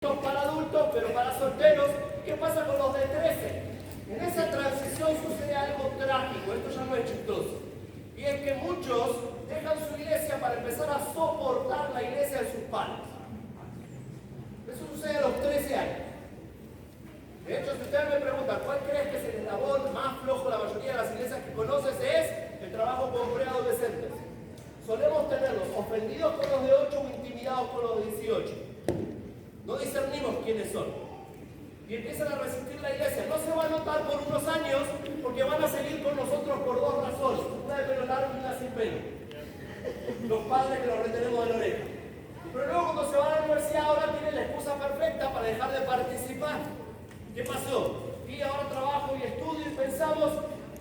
para adultos, pero para solteros. ¿Qué pasa con los de 13? En esa transición sucede algo trágico, esto ya no es chistoso. Y es que muchos dejan su iglesia para empezar a soportar la iglesia de sus padres. Eso sucede a los 13 años. De hecho, si ustedes me preguntan cuál crees que es el eslabón más flojo de la mayoría de las iglesias que conoces, es el trabajo con preadolescentes. Solemos tenerlos ofendidos con los de 8 o intimidados con los de 18. No discernimos quiénes son. Y empiezan a resistir la iglesia. No se va a notar por unos años porque van a seguir con nosotros por dos razones. Una de pelo largo y una sin pelo. Los padres que los retenemos de la oreja. Pero luego cuando se van a la universidad ahora tienen la excusa perfecta para dejar de participar. ¿Qué pasó? Y ahora trabajo y estudio y pensamos,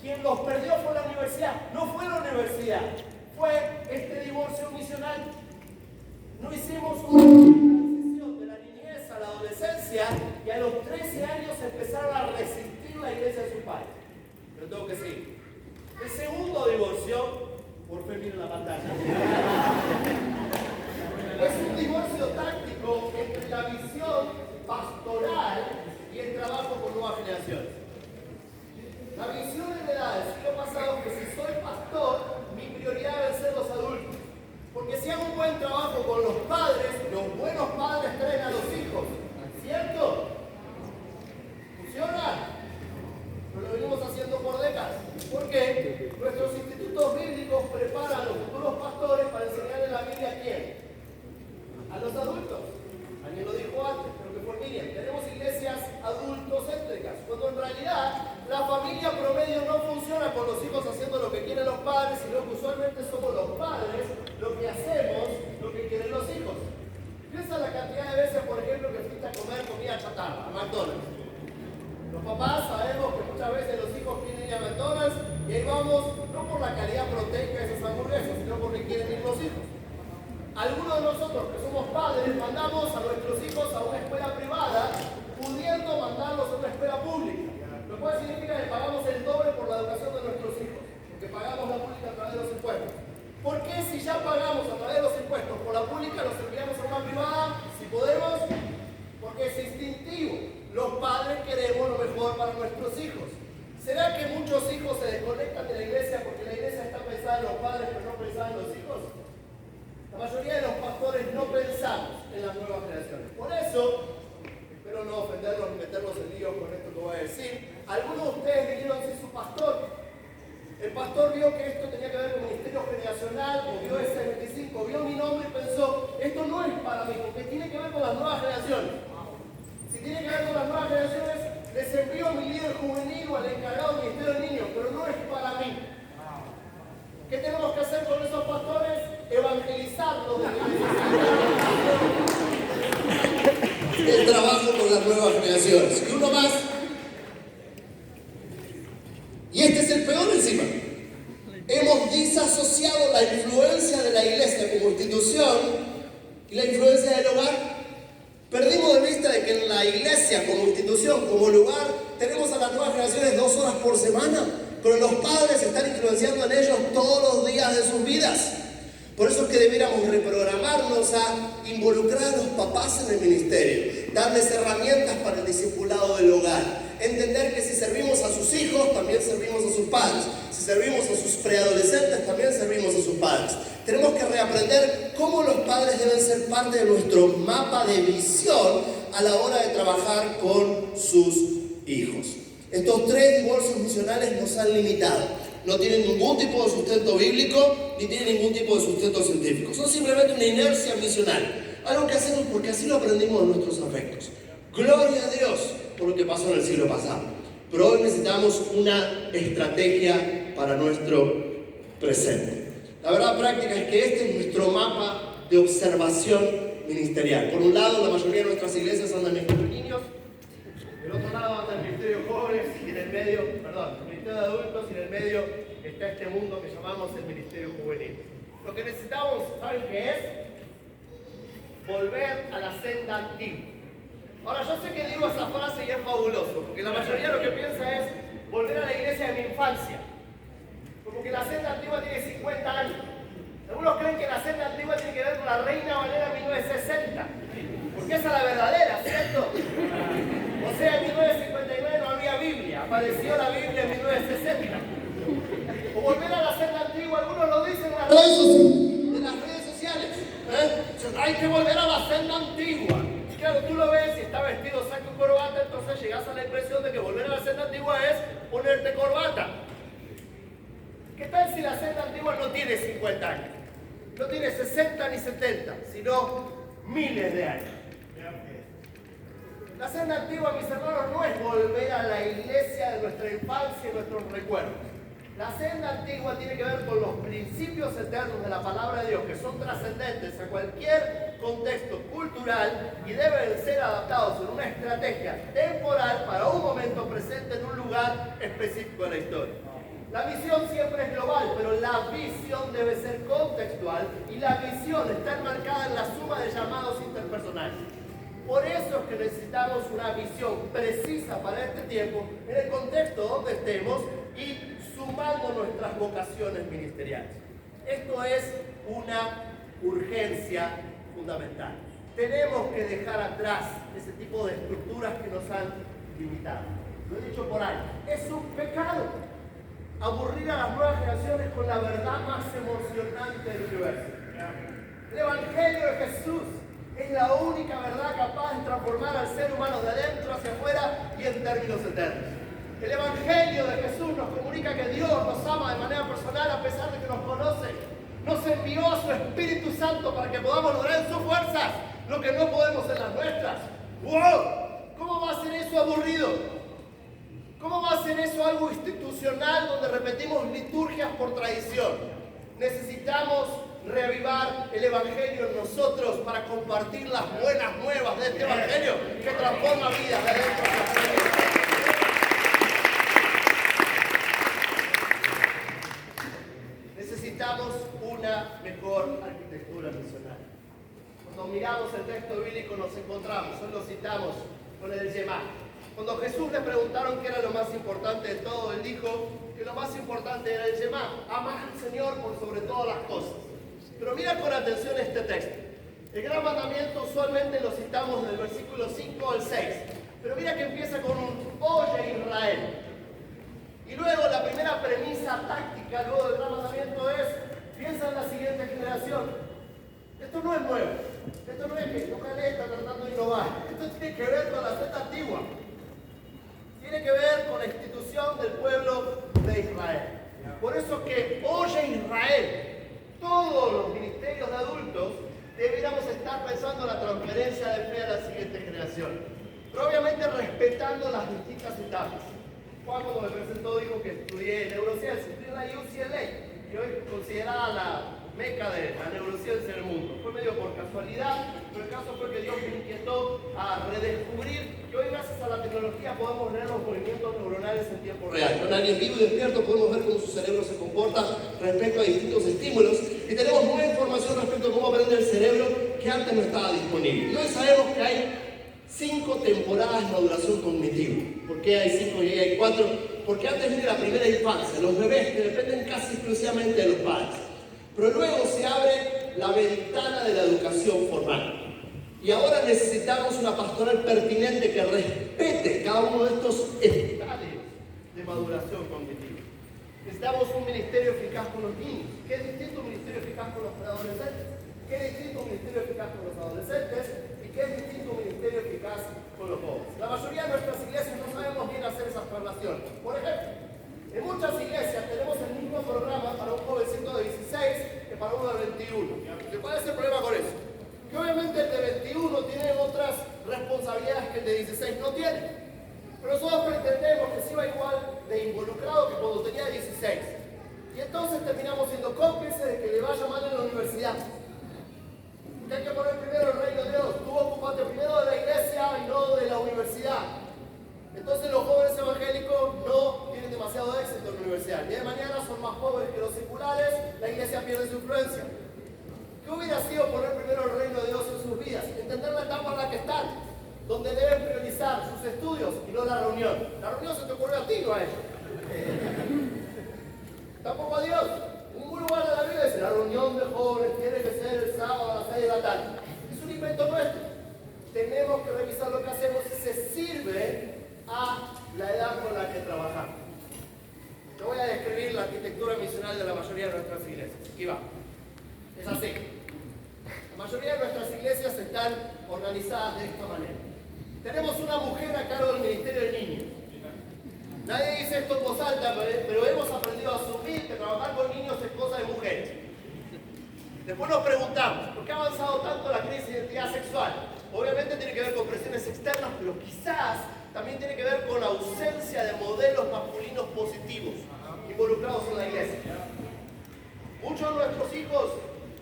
quien los perdió fue la universidad. No fue la universidad, fue este divorcio misional. No hicimos una transición de la niñez a la adolescencia y a los 13 años empezaron a resistir la iglesia de sus padres. Pero tengo que seguir. El segundo divorcio, por fin miren la pantalla, es un divorcio táctico entre la visión pastoral y el trabajo con nuevas generaciones. La visión heredada del siglo pasado es que si soy pastor, mi prioridad deben ser los adultos. Porque si hago un buen trabajo con los padres, los buenos padres traen a los hijos. ¿Cierto? ¿Funciona? Pero lo venimos haciendo por décadas. ¿Por qué? Nuestros institutos bíblicos preparan a los futuros pastores para enseñarle la Biblia a quién. A los adultos. Alguien lo dijo antes, pero que por Miriam. Tenemos iglesias adultocéntricas, cuando en realidad la familia promedio no funciona con los hijos haciendo lo que quieren los padres, sino que usualmente somos los padres lo que hacemos, lo que quieren los hijos. Piensa la cantidad de veces, por ejemplo, que fuiste a comer comida chatarra, a McDonald's. Los papás sabemos que muchas veces los hijos quieren ir a McDonald's y ahí vamos, no por la calidad proteica de esas hamburguesas, sino porque quieren ir los hijos. Algunos de nosotros que somos padres mandamos a nuestros hijos a una escuela privada, pudiendo mandarlos a una escuela pública. Lo cual significa que pagamos el doble por la educación de nuestros hijos, porque pagamos la pública a través de los impuestos. ¿Por qué si ya pagamos a través de los impuestos por la pública los enviamos a una privada, si podemos? Porque es instintivo. Los padres queremos lo mejor para nuestros hijos. ¿Será que muchos hijos se desconectan de la iglesia porque la iglesia está pensada en los padres pero no pensada en los hijos? La mayoría de los pastores no pensamos en las nuevas generaciones. Por eso, espero no ofenderlos ni meterlos en líos con esto que voy a decir, algunos de ustedes vinieron sin su pastor. El pastor vio que esto tenía que ver con ministerio generacional, o vio ese 25, vio mi nombre y pensó, esto no es para mí, porque tiene que ver con las nuevas generaciones. Si tiene que ver con las nuevas generaciones, les envío a mi líder juvenil o al encargado del ministerio de niños, pero no es para mí. ¿Qué tenemos que hacer con esos pastores? Evangelizarlos de la iglesia. El trabajo con las nuevas generaciones. Y uno más. Y este es el peor encima. Hemos disasociado la influencia de la iglesia como institución y la influencia del hogar. Perdimos de vista de que en la iglesia como institución, como lugar, tenemos a las nuevas generaciones 2 horas por semana, pero los padres están influenciando en ellos todos los días de sus vidas. Por eso es que debiéramos reprogramarnos a involucrar a los papás en el ministerio, darles herramientas para el discipulado del hogar, entender que si servimos a sus hijos, también servimos a sus padres, si servimos a sus preadolescentes, también servimos a sus padres. Tenemos que reaprender cómo los padres deben ser parte de nuestro mapa de visión a la hora de trabajar con sus hijos. Estos 3 divorcios misionales nos han limitado. No tienen ningún tipo de sustento bíblico, ni tienen ningún tipo de sustento científico. Son simplemente una inercia misional. Algo que hacemos porque así lo aprendimos de nuestros afectos. Gloria a Dios por lo que pasó en el siglo pasado. Pero hoy necesitamos una estrategia para nuestro presente. La verdad práctica es que este es nuestro mapa de observación ministerial. Por un lado, la mayoría de nuestras iglesias andan en niños. Del otro lado anda el ministerio de jóvenes y en el medio, el ministerio de adultos, y en el medio está este mundo que llamamos el ministerio juvenil. Lo que necesitamos, ¿saben qué es? Volver a la senda antigua. Ahora, yo sé que digo esa frase y es fabuloso, porque la mayoría lo que piensa es volver a la iglesia de mi infancia. Como que la senda antigua tiene 50 años. Algunos creen que la senda antigua tiene que ver con la Reina Valera 1960. Porque esa es la verdadera, ¿cierto? O sea, en 1959 no había Biblia, apareció la Biblia en 1960. O volver a la senda antigua, algunos lo dicen en las redes sociales. Hay que volver a la senda antigua. Claro, tú lo ves y está vestido saco y corbata, entonces llegas a la impresión de que volver a la senda antigua es ponerte corbata. ¿Qué tal si la senda antigua no tiene 50 años? No tiene 60 ni 70, sino miles de años. La senda antigua, mis hermanos, no es volver a la iglesia de nuestra infancia y nuestros recuerdos. La senda antigua tiene que ver con los principios eternos de la palabra de Dios, que son trascendentes a cualquier contexto cultural y deben ser adaptados en una estrategia temporal para un momento presente en un lugar específico de la historia. La visión siempre es global, pero la visión debe ser contextual y la visión está enmarcada en la suma de llamados interpersonales. Por eso es que necesitamos una visión precisa para este tiempo, en el contexto donde estemos y sumando nuestras vocaciones ministeriales. Esto es una urgencia fundamental. Tenemos que dejar atrás ese tipo de estructuras que nos han limitado. Lo he dicho por ahí, es un pecado aburrir a las nuevas generaciones con la verdad más emocionante del universo. El Evangelio de Jesús es la única verdad capaz de transformar al ser humano de adentro hacia afuera y en términos eternos. El Evangelio de Jesús nos comunica que Dios nos ama de manera personal a pesar de que nos conoce. Nos envió a su Espíritu Santo para que podamos lograr en sus fuerzas lo que no podemos en las nuestras. ¡Wow! ¿Cómo va a ser eso aburrido? ¿Cómo va a ser eso algo institucional donde repetimos liturgias por tradición? Necesitamos reavivar el Evangelio en nosotros para compartir las buenas nuevas de este Evangelio que transforma vidas de adentro hacia afuera. Necesitamos una mejor arquitectura misional. Cuando miramos el texto bíblico nos encontramos, hoy lo citamos con el Shema. Cuando Jesús le preguntaron qué era lo más importante de todo, él dijo que lo más importante era el Shema, amar al Señor por sobre todas las cosas. Pero mira con atención este texto. El gran mandamiento usualmente lo citamos del versículo 5 al 6, pero mira que empieza con un oye Israel. Y luego la primera premisa táctica luego del gran mandamiento es, piensa en la siguiente generación. Esto no es nuevo, esto no es que Ojalá está tratando de innovar, esto tiene que ver con la senda antigua. Tiene que ver con la institución del pueblo de Israel. Por eso que oye Israel, todos los ministerios de adultos deberíamos estar pensando en la transferencia de fe a la siguiente generación. Pero obviamente respetando las distintas etapas. Juan cuando me presentó dijo que estudié neurociencia, estudié en la UCLA y hoy considerada la meca de la neurociencia en el mundo. Fue medio por casualidad, pero el caso fue que Dios me inquietó a redescubrir que hoy gracias a la tecnología podemos leer los movimientos neuronales en tiempo real. Con alguien vivo y despierto podemos ver cómo su cerebro se comporta respecto a distintos estímulos y tenemos nueva información respecto a cómo aprende el cerebro que antes no estaba disponible. Y hoy sabemos que hay 5 temporadas de maduración cognitiva. ¿Por qué hay 5 y hay 4? Porque antes viene la primera infancia, los bebés que dependen casi exclusivamente de los padres. Pero luego se abre la ventana de la educación formal. Y ahora necesitamos una pastoral pertinente que respete cada uno de estos estadios de maduración cognitiva. Necesitamos un ministerio eficaz con los niños. ¿Qué es distinto un ministerio eficaz con los adolescentes? ¿Qué es distinto un ministerio eficaz con los adolescentes? ¿Y qué es distinto un ministerio eficaz con los jóvenes? La mayoría de nuestras iglesias no sabemos bien hacer esas traslaciones. Por ejemplo, en muchas iglesias tenemos el mismo programa para un jovencito de 16 que para uno de 21. ¿Cuál es el problema con eso? Que obviamente el de 21 tiene otras responsabilidades que el de 16 no tiene. Pero nosotros pretendemos que se iba igual de involucrado que cuando tenía 16. Y entonces terminamos siendo cómplices de que le vaya mal en la universidad. Que hay que poner primero el reino de Dios. Tú ocupate primero de la iglesia y no de la universidad. Entonces los jóvenes evangélicos no tienen demasiado éxito en la universidad. El día de mañana son más pobres que los seculares, la iglesia pierde su influencia. ¿Qué hubiera sido poner primero el reino de Dios en sus vidas? Entender la etapa en la que están, donde deben priorizar sus estudios y no la reunión. La reunión se te ocurrió a ti, no a ellos. Tampoco a Dios. En ningún lugar de la Biblia dice la reunión de jóvenes tiene que ser el sábado a las 6 de la tarde. Es un invento nuestro. tenemos que revisar lo que hacemos si se sirve a la edad con la que trabajamos. Yo voy a describir la arquitectura misional de la mayoría de nuestras iglesias. Aquí va. Es así. La mayoría de nuestras iglesias están organizadas de esta manera. Tenemos una mujer a cargo del ministerio de niños. Nadie dice esto en voz alta, pero hemos aprendido a asumir que trabajar con niños es cosa de mujeres. Después nos preguntamos, ¿por qué ha avanzado tanto la crisis de identidad sexual? Obviamente tiene que ver con presiones externas, pero quizás también tiene que ver con la ausencia de modelos masculinos positivos involucrados en la iglesia. Muchos de nuestros hijos,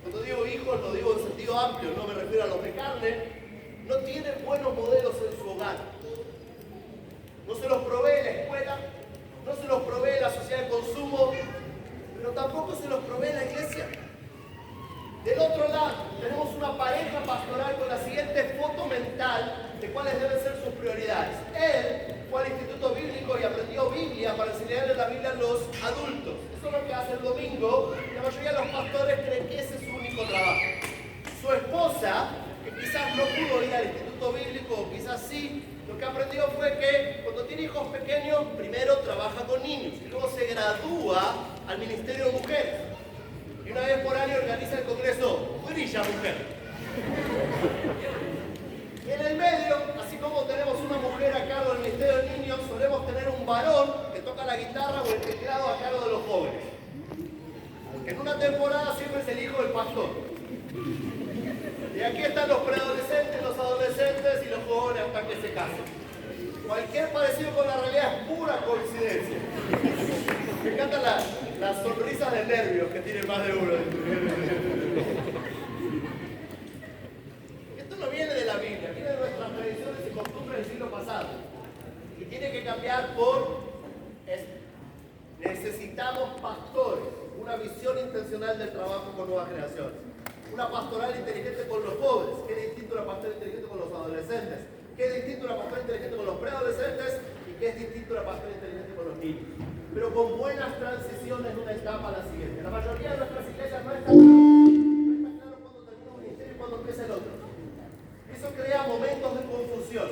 cuando digo hijos lo digo en sentido amplio, no me refiero a los de carne, no tienen buenos modelos en su hogar. No se los provee la escuela, no se los provee la sociedad de consumo, pero tampoco se los provee la iglesia. Del otro lado, tenemos una pareja pastoral con la siguiente foto mental de cuáles deben ser sus prioridades. Él fue al instituto bíblico y aprendió Biblia para enseñarle la Biblia a los adultos. Eso es lo que hace el domingo. La mayoría de los pastores creen que ese es su único trabajo. Su esposa, que quizás no pudo ir al instituto bíblico, o quizás sí, lo que aprendió fue que cuando tiene hijos pequeños, primero trabaja con niños y luego se gradúa al ministerio de mujeres. Y una vez por año organiza el congreso Brilla Mujer. Y en el medio, así como tenemos una mujer a cargo del ministerio de niños, solemos tener un varón que toca la guitarra o el teclado a cargo de los jóvenes. Que en una temporada siempre es el hijo del pastor. Y aquí están los preadolescentes, los adolescentes y los jóvenes hasta que se casan. Cualquier parecido con la realidad es pura coincidencia. Me encantan las sonrisas de nervios que tiene más de uno. Esto no viene de la Biblia, viene de nuestras tradiciones y costumbres del siglo pasado. Y tiene que cambiar por esto. Necesitamos pastores, una visión intencional del trabajo con nuevas generaciones. Una pastoral inteligente con los jóvenes, que es distinto a una pastoral inteligente con los adolescentes, que es distinto a una pastoral inteligente con los preadolescentes y que es distinto a una pastoral inteligente con los niños. Pero con buenas transiciones de una etapa a la siguiente. La mayoría de nuestras iglesias no está claro cuándo termina un ministerio y cuándo empieza el otro. Eso crea momentos de confusión.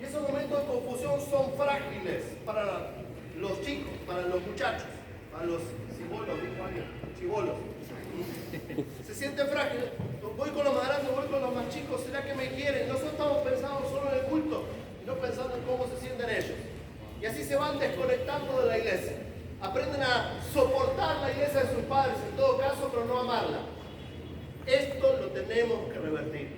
Y esos momentos de confusión son frágiles para los chicos, para los muchachos, para los chibolos. Se siente frágil. Voy con los más grandes, voy con los más chicos. ¿Será que me quieren? Nosotros estamos pensando solo en el culto y no pensando en cómo se sienten ellos. Y así se van desconectando de la iglesia. Aprenden a soportar la iglesia de sus padres en todo caso, pero no amarla. Esto lo tenemos que revertir.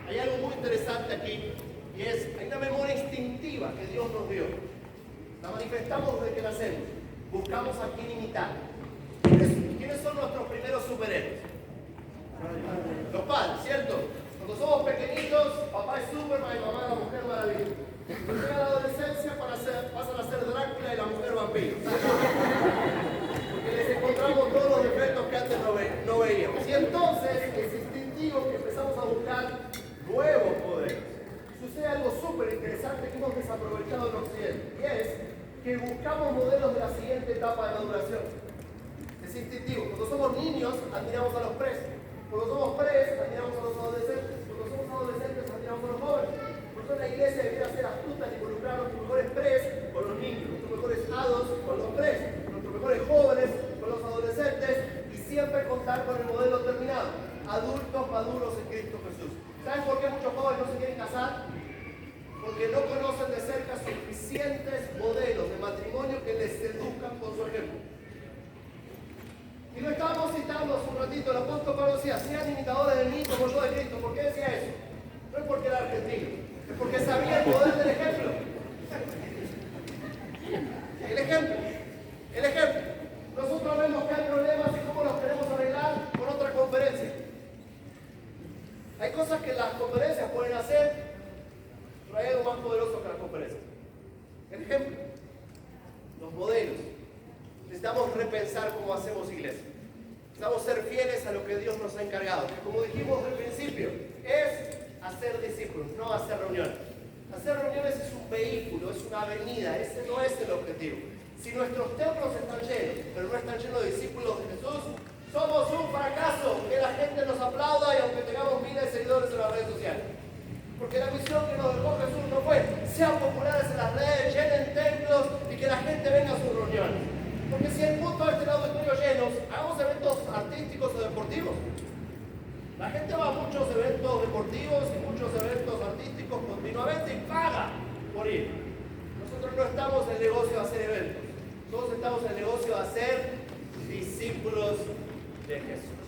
Hay algo muy interesante aquí y es, hay una memoria instintiva que Dios nos dio. La manifestamos desde que nacemos. Buscamos a quién imitar. ¿Quiénes son nuestros primeros superhéroes? Los padres, ¿cierto? Cuando somos pequeñitos, papá es Superman y mamá es la mujer maravilla. Cuando llega la adolescencia pasan a ser Drácula y la mujer vampiro. Porque les encontramos todos los defectos que antes no veíamos. Y entonces es instintivo que empezamos a buscar nuevos poderes. Sucede algo súper interesante que hemos desaprovechado en Occidente. Y es que buscamos modelos de la siguiente etapa de maduración. Es instintivo. Cuando somos niños, admiramos a los pres. Cuando somos pres, admiramos a los adolescentes. Cuando somos adolescentes, admiramos a los jóvenes. Por eso la iglesia debería ser astuta en involucrar a nuestros mejores pres con los niños, nuestros mejores hados con los pres, nuestros mejores jóvenes con los adolescentes y siempre contar con el modelo terminado. Adultos maduros en Cristo Jesús. ¿Saben por qué muchos jóvenes no se quieren casar? Porque no conocen de cerca suficientes modelos de matrimonio que les seduzcan con su ejemplo. Y lo estábamos citando hace un ratito, el apóstol Pablo decía, sean imitadores de mí como yo de Cristo. ¿Por qué decía eso? No es porque era argentino, es porque sabía el poder del ejemplo. El ejemplo. El ejemplo. Nosotros vemos que hay problemas y cómo los queremos arreglar con otra conferencia. Hay cosas que las conferencias pueden hacer, pero hay algo más poderoso que las conferencias. El ejemplo. Los modelos. Necesitamos repensar cómo hacemos iglesia. Necesitamos ser fieles a lo que Dios nos ha encargado. Que como dijimos al principio, es hacer discípulos, no hacer reuniones. Hacer reuniones es un vehículo, es una avenida, ese no es el objetivo. Si nuestros templos están llenos, pero no están llenos de discípulos de Jesús, somos un fracaso. Que la gente nos aplauda y aunque tengamos miles de seguidores en las redes sociales. Porque la misión que nos dejó Jesús no fue sean populares en las redes, llenen templos y que la gente venga a sus reuniones. Porque si el punto es tener auditorios llenos, hagamos eventos artísticos o deportivos. La gente va a muchos eventos deportivos y muchos eventos artísticos continuamente y paga por ir. Nosotros no estamos en el negocio de hacer eventos. Nosotros estamos en el negocio de hacer discípulos de Jesús.